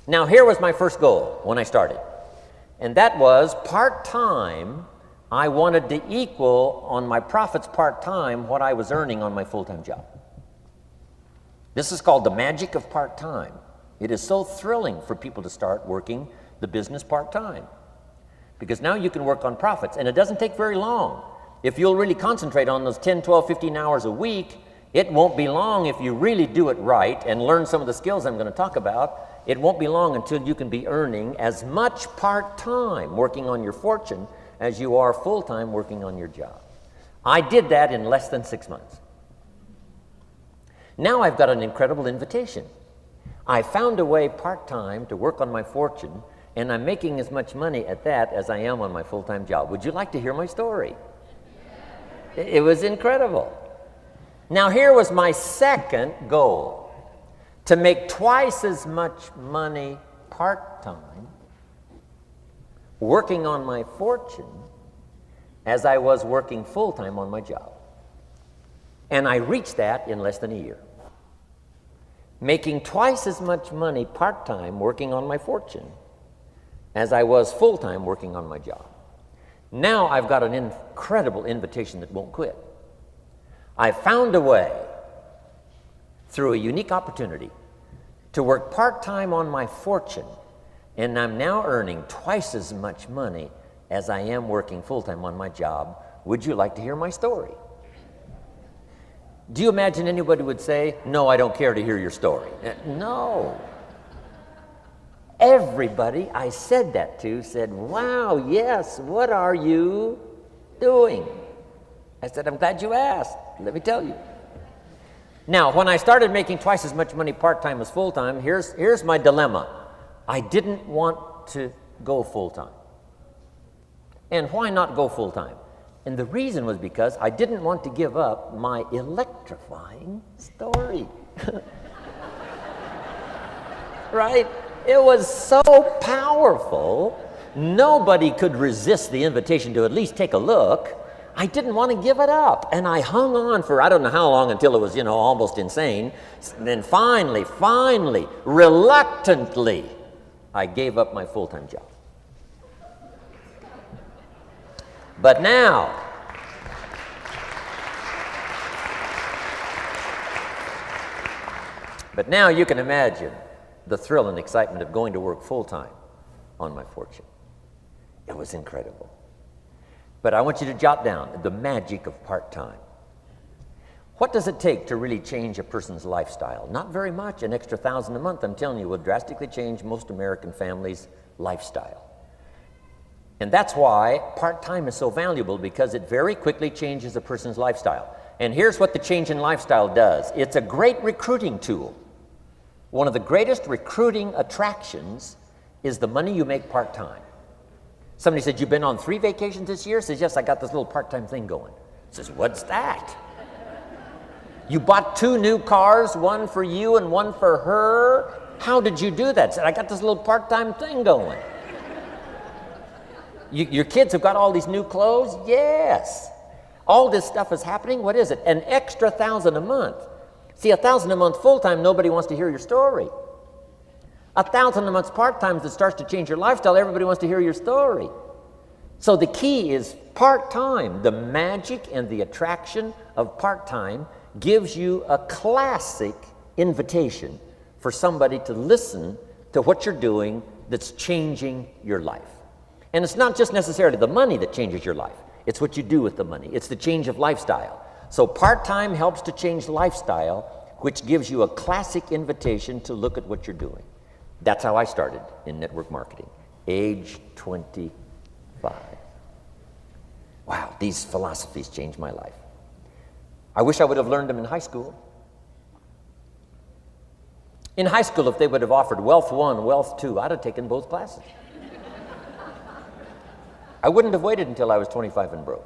Now, here was my first goal when I started, and that was part-time. I wanted to equal on my profits part-time what I was earning on my full-time job. This is called the magic of part-time. It is so thrilling for people to start working the business part-time, because now you can work on profits, and it doesn't take very long. If you'll really concentrate on those 10, 12, 15 hours a week, it won't be long if you really do it right and learn some of the skills I'm going to talk about. It won't be long until you can be earning as much part-time working on your fortune as you are full-time working on your job. I did that in less than 6 months. Now I've got an incredible invitation. I found a way part-time to work on my fortune, and I'm making as much money at that as I am on my full-time job. Would you like to hear my story? It was incredible. Now here was my second goal, to make twice as much money part-time working on my fortune as I was working full-time on my job. And I reached that in less than a year. Making twice as much money part-time working on my fortune as I was full-time working on my job. Now I've got an incredible invitation that won't quit. I found a way, through a unique opportunity, to work part-time on my fortune, and I'm now earning twice as much money as I am working full-time on my job. Would you like to hear my story? Do you imagine anybody would say, "No, I don't care to hear your story"? No. Everybody I said that to said, "Wow, yes, what are you doing?" I said, "I'm glad you asked. Let me tell you." Now, when I started making twice as much money part-time as full-time, here's my dilemma. I didn't want to go full-time. And why not go full-time? And the reason was because I didn't want to give up my electrifying story. Right? It was so powerful, nobody could resist the invitation to at least take a look. I didn't want to give it up, and I hung on for I don't know how long until it was, almost insane. And then finally, reluctantly, I gave up my full-time job. But now, you can imagine the thrill and excitement of going to work full-time on my fortune. It was incredible. But I want you to jot down the magic of part-time. What does it take to really change a person's lifestyle? Not very much. An extra $1,000 a month, I'm telling you, will drastically change most American families' lifestyle. And that's why part-time is so valuable, because it very quickly changes a person's lifestyle. And here's what the change in lifestyle does. It's a great recruiting tool. One of the greatest recruiting attractions is the money you make part-time. Somebody said, "You've been on 3 vacations this year?" Says, "Yes, I got this little part-time thing going." Says, "What's that?" "You bought 2 new cars, one for you and one for her. How did you do that?" Said, "I got this little part-time thing going." Your kids have got all these new clothes? Yes. All this stuff is happening. What is it? An extra $1,000 a month. See, $1,000 a month full-time, nobody wants to hear your story. $1,000 a month part-time that starts to change your lifestyle, everybody wants to hear your story. So the key is part-time. The magic and the attraction of part-time gives you a classic invitation for somebody to listen to what you're doing that's changing your life. And it's not just necessarily the money that changes your life. It's what you do with the money. It's the change of lifestyle. So part-time helps to change lifestyle, which gives you a classic invitation to look at what you're doing. That's how I started in network marketing, age 25. Wow, these philosophies changed my life. I wish I would have learned them in high school. In high school, if they would have offered Wealth 1, Wealth 2, I'd have taken both classes. I wouldn't have waited until I was 25 and broke.